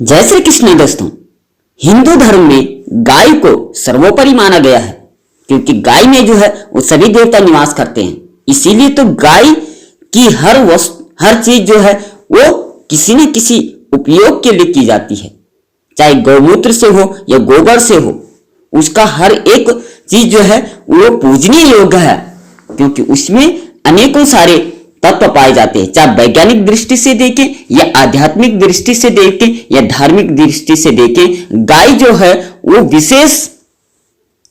जय श्री कृष्ण दोस्तों। हिंदू धर्म में गाय को सर्वोपरि माना गया है क्योंकि गाय में जो है वो सभी देवता निवास करते हैं। इसीलिए तो गाय की हर चीज जो है वो किसी न किसी उपयोग के लिए की जाती है, चाहे गौमूत्र से हो या गोबर से हो। उसका हर एक चीज जो है वो पूजनीय योग्य है क्योंकि उसमें अनेकों सारे तत्व पाए जाते हैं। चाहे वैज्ञानिक दृष्टि से देखें या आध्यात्मिक दृष्टि से देखें या धार्मिक दृष्टि से देखें, गाय जो है वो विशेष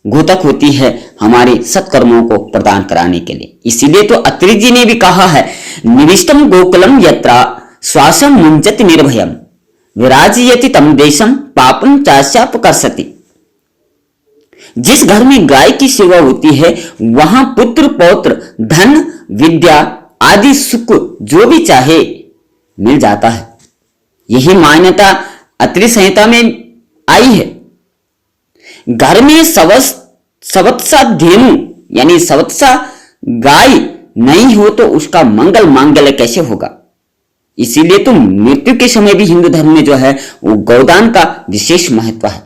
घोतक होती है हमारे सत्कर्मों को प्रदान कराने के लिए। इसीलिए तो अत्रि जी ने भी कहा है, निविष्टम गोकुलम यत्रा श्वासम मुंजति निर्भयम विराजयति तम देशम पापम चास्यापकर्षति। जिस घर में गाय की सेवा होती है वहां पुत्र पौत्र धन विद्या आदि सुख जो भी चाहे मिल जाता है। यही मान्यता अत्रि संहिता में आई है। घर में सवत्सा धेनु यानी सवत्सा गाय नहीं हो तो उसका मंगल मांगल्य कैसे होगा। इसीलिए तो मृत्यु के समय भी हिंदू धर्म में जो है वो गौदान का विशेष महत्व है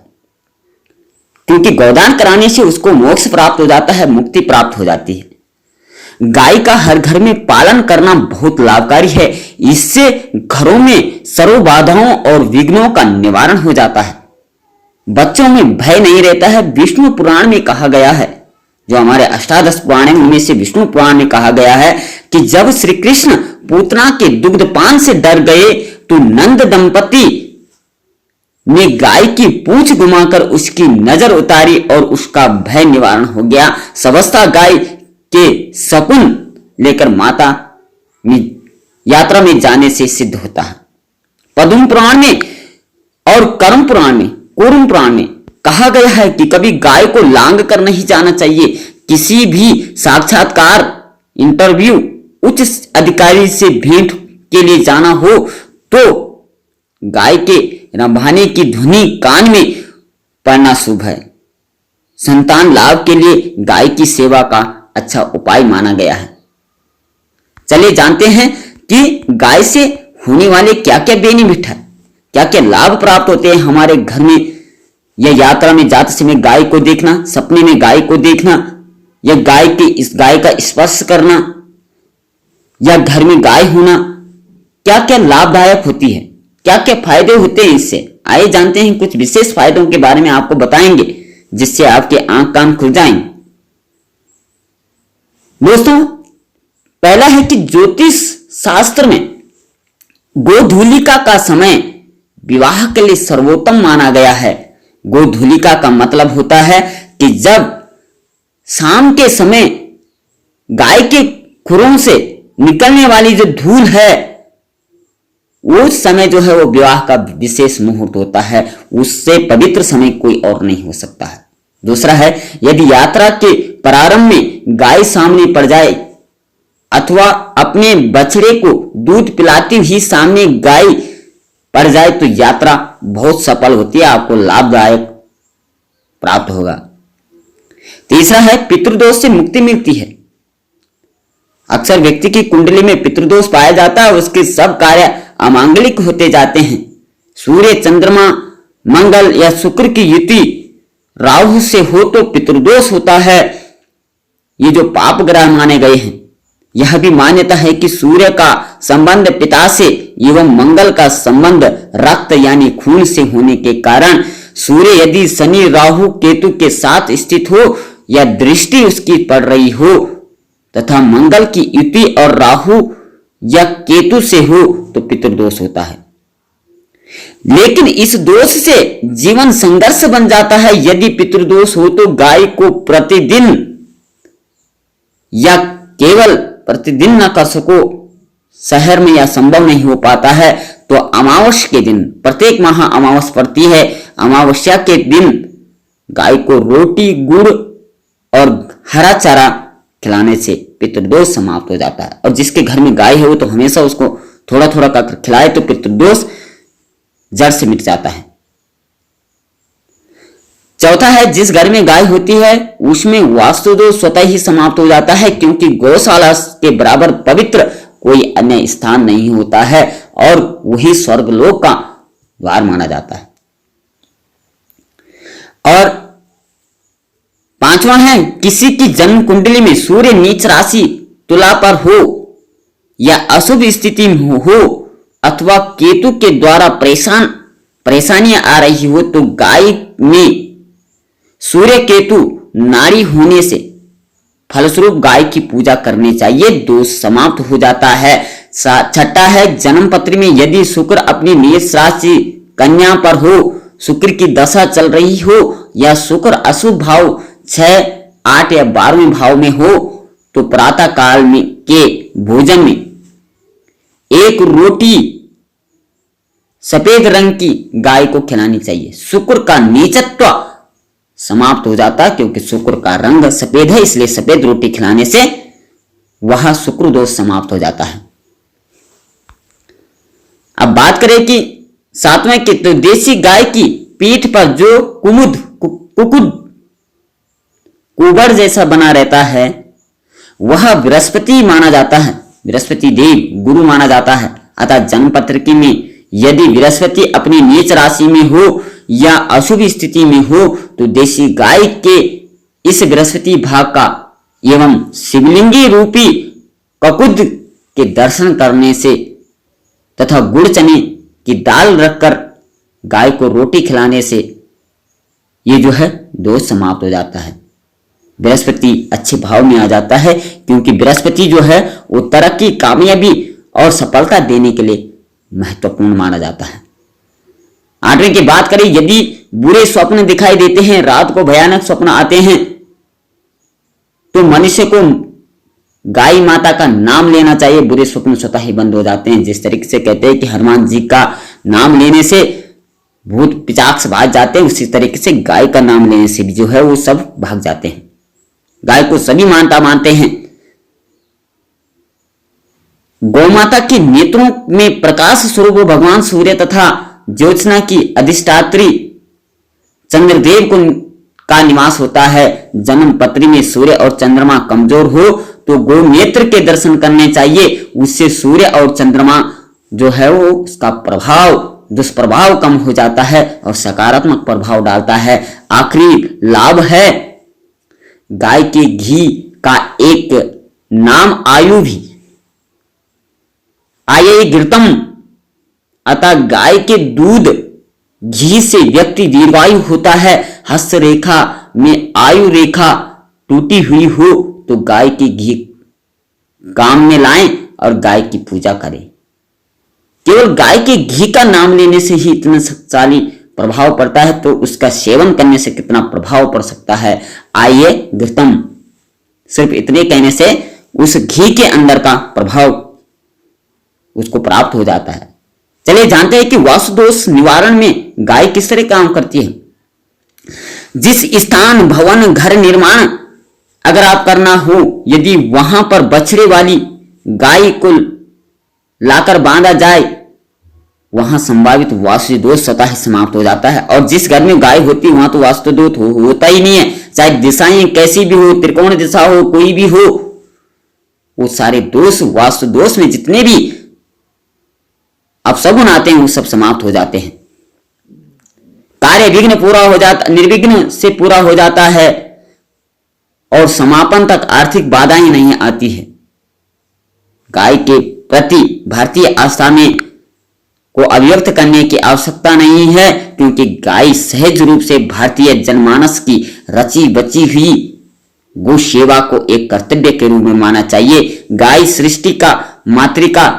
क्योंकि गौदान कराने से उसको मोक्ष प्राप्त हो जाता है, मुक्ति प्राप्त हो जाती है। गाय का हर घर में पालन करना बहुत लाभकारी है। इससे घरों में सर्व बाधाओं और विघ्नों का निवारण हो जाता है, बच्चों में भय नहीं रहता है। विष्णु पुराण में कहा गया है, जो हमारे अष्टादश पुराण है उनमें से विष्णु पुराण में कहा गया है कि जब श्री कृष्ण पूतना के दुग्धपान से डर गए तो नंद दंपति ने गाय की पूंछ घुमाकर उसकी नजर उतारी और उसका भय निवारण हो गया। समस्ता गाय के शकुन लेकर माता में यात्रा में जाने से सिद्ध होता है। पद्म पुराण में और कर्म पुराण में कूर्म पुराण में कहा गया है कि कभी गाय को लांग कर नहीं जाना चाहिए। किसी भी साक्षात्कार इंटरव्यू उच्च अधिकारी से भेंट के लिए जाना हो तो गाय के रंभाने की ध्वनि कान में पड़ना शुभ है। संतान लाभ के लिए गाय की सेवा का अच्छा उपाय माना गया है। चलिए जानते हैं कि गाय से होने वाले क्या क्या बेनिफिट है, क्या क्या लाभ प्राप्त होते हैं हमारे घर में। या यात्रा में जाते समय गाय को देखना, सपने में गाय को देखना, या गाय का स्पर्श करना, या घर में गाय होना, क्या क्या लाभदायक होती है, क्या क्या फायदे होते हैं इससे। आइए जानते हैं कुछ विशेष फायदों के बारे में आपको बताएंगे जिससे आपके आंख कान खुल जाएंगे। दोस्तों, पहला है कि ज्योतिष शास्त्र में गोधूलिका का समय विवाह के लिए सर्वोत्तम माना गया है। गोधूलिका का मतलब होता है कि जब शाम के समय गाय के खुरों से निकलने वाली जो धूल है उस समय जो है वो विवाह का विशेष मुहूर्त होता है। उससे पवित्र समय कोई और नहीं हो सकता है। दूसरा है, यदि यात्रा के प्रारंभ में गाय सामने पड़ जाए अथवा अपने बछड़े को दूध पिलाती हुई सामने गाय पड़ जाए तो यात्रा बहुत सफल होती है, आपको लाभदायक प्राप्त होगा। तीसरा है, पितृदोष से मुक्ति मिलती है। अक्सर व्यक्ति की कुंडली में पितृदोष पाया जाता है, उसके सब कार्य अमांगलिक होते जाते हैं। सूर्य चंद्रमा मंगल या शुक्र की युति राहु से हो तो पितृदोष होता है। ये जो पाप ग्रह माने गए हैं। यह भी मान्यता है कि सूर्य का संबंध पिता से एवं मंगल का संबंध रक्त यानी खून से होने के कारण सूर्य यदि शनि राहु केतु के साथ स्थित हो या दृष्टि उसकी पड़ रही हो तथा मंगल की युति और राहु या केतु से हो तो पितृदोष होता है। लेकिन इस दोष से जीवन संघर्ष बन जाता है। यदि पितृदोष हो तो गाय को प्रतिदिन या केवल प्रतिदिन न कर सको, शहर में या संभव नहीं हो पाता है तो अमावस्या के दिन, प्रत्येक माह अमावस्या पड़ती है, अमावस्या के दिन गाय को रोटी गुड़ और हरा चारा खिलाने से पितृदोष समाप्त हो जाता है। और जिसके घर में गाय है वो तो हमेशा उसको थोड़ा थोड़ा कर खिलाए तो पितृदोष जड़ से मिट जाता है। चौथा है, जिस घर में गाय होती है उसमें वास्तु दोष स्वतः ही समाप्त हो जाता है क्योंकि गौशाला के बराबर पवित्र कोई अन्य स्थान नहीं होता है और वही स्वर्गलोक का द्वार माना जाता है। और पांचवा है, किसी की जन्म कुंडली में सूर्य नीच राशि तुला पर हो या अशुभ स्थिति में हो अथवा केतु के द्वारा परेशानियां आ रही हो तो गाय में सूर्य केतु नाड़ी होने से फलस्वरूप गाय की पूजा करनी चाहिए, दोष समाप्त हो जाता है। छठा है, जन्म पत्री में यदि शुक्र अपनी नीच राशि कन्या पर हो, शुक्र की दशा चल रही हो या शुक्र अशुभ भाव 6, 8 या 12वें भाव में हो तो प्रातः काल में के भोजन में एक रोटी सफेद रंग की गाय को खिलानी चाहिए। शुक्र का नीचत्व समाप्त हो जाता है, क्योंकि शुक्र का रंग सफेद है, इसलिए सफेद रोटी खिलाने से वह शुक्र दोष समाप्त हो जाता है। अब बात करें कि सातवें की, तो देसी गाय की पीठ पर जो कुबड़ जैसा बना रहता है वह बृहस्पति माना जाता है, बृहस्पति देव गुरु माना जाता है। अतः जन्म पत्रिका में यदि बृहस्पति अपनी नीच राशि में हो या अशुभ स्थिति में हो तो देसी गाय के इस बृहस्पति भाग का एवं शिवलिंगी रूपी ककुद के दर्शन करने से तथा गुड़ चने की दाल रखकर गाय को रोटी खिलाने से ये जो है दोष समाप्त हो जाता है। बृहस्पति अच्छे भाव में आ जाता है, क्योंकि बृहस्पति जो है वो तरक्की, कामयाबी और सफलता देने के लिए महत्वपूर्ण माना जाता है। आठवीं की बात करें, यदि बुरे स्वप्न दिखाई देते हैं, रात को भयानक स्वप्न आते हैं तो मनुष्य को गाय माता का नाम लेना चाहिए, बुरे स्वप्न स्वतः ही बंद हो जाते हैं। जिस तरीके से कहते हैं कि हनुमान जी का नाम लेने से भूत पिशाच भाग जाते हैं, उसी तरीके से गाय का नाम लेने से भी जो है वो सब भाग जाते हैं। गाय को सभी मानता मानते हैं। गौ माता के नेत्रों में प्रकाश स्वरूप भगवान सूर्य तथा ज्योत्सना की अधिष्ठात्री चंद्रदेव का निवास होता है। जन्म पत्री में सूर्य और चंद्रमा कमजोर हो तो गौ नेत्र के दर्शन करने चाहिए, उससे सूर्य और चंद्रमा जो है वो उसका प्रभाव, दुष्प्रभाव कम हो जाता है और सकारात्मक प्रभाव डालता है। आखिरी लाभ है, गाय के घी का एक नाम आयु भी, आये घृतम, अतः गाय के दूध घी से व्यक्ति दीर्घायु होता है। हस्त रेखा में आयु रेखा टूटी हुई हो तो गाय के घी काम में लाएं और गाय की पूजा करें। केवल गाय के घी का नाम लेने से ही इतना शक्तिशाली प्रभाव पड़ता है, तो उसका सेवन करने से कितना प्रभाव पड़ सकता है। आइए घृतम, सिर्फ इतने कहने से उस घी के अंदर का प्रभाव उसको प्राप्त हो जाता है। चलिए जानते हैं कि वास्तु दोष निवारण में गाय किस तरह काम करती है। जिस स्थान, भवन, घर निर्माण अगर आप करना हो, यदि वहां पर बछड़े वाली गाय को लाकर बांधा जाए, वहां संभावित वास्तु दोष स्वतः ही समाप्त हो जाता है। और जिस घर में गाय होती है वहां तो वास्तु दोष होता ही नहीं है, चाहे दिशाएं कैसी भी हो, त्रिकोण दिशा हो, कोई भी हो, वो सारे दोष, वास्तु दोष में जितने भी अपशगुन आते हैं वो सब समाप्त हो जाते हैं। कार्य विघ्न पूरा हो जाता, निर्विघ्न से पूरा हो जाता है और समापन तक आर्थिक बाधाएं नहीं आती है। गाय के प्रति भारतीय आस्था में को अभिव्यक्त करने की आवश्यकता नहीं है, क्योंकि गाय सहज रूप से भारतीय जनमानस की रची बची हुई गौ सेवा को एक कर्तव्य के रूप में माना चाहिए। गाय सृष्टि का मातृका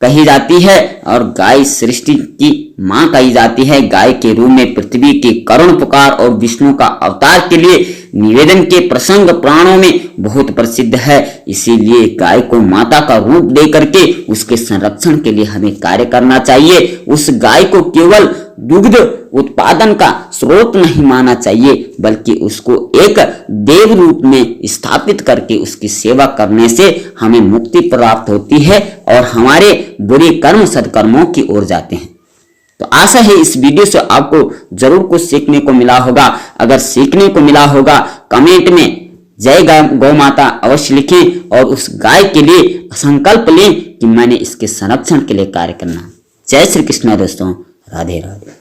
कही जाती है और गाय सृष्टि की मां कही जाती है। गाय के रूप में पृथ्वी की करुण पुकार और विष्णु का अवतार के लिए निवेदन के प्रसंग पुराणों में बहुत प्रसिद्ध है। इसीलिए गाय को माता का रूप दे करके उसके संरक्षण के लिए हमें कार्य करना चाहिए। उस गाय को केवल दुग्ध उत्पादन का स्रोत नहीं मानना चाहिए, बल्कि उसको एक देव रूप में स्थापित करके उसकी सेवा करने से हमें मुक्ति प्राप्त होती है और हमारे बुरे कर्म सदकर्मों की ओर जाते हैं। तो आशा है इस वीडियो से आपको जरूर कुछ सीखने को मिला होगा। अगर सीखने को मिला होगा कमेंट में जय गौ माता अवश्य लिखें और उस गाय के लिए संकल्प लें कि मैंने इसके संरक्षण के लिए कार्य करना। जय श्री कृष्ण दोस्तों, राधे राधे।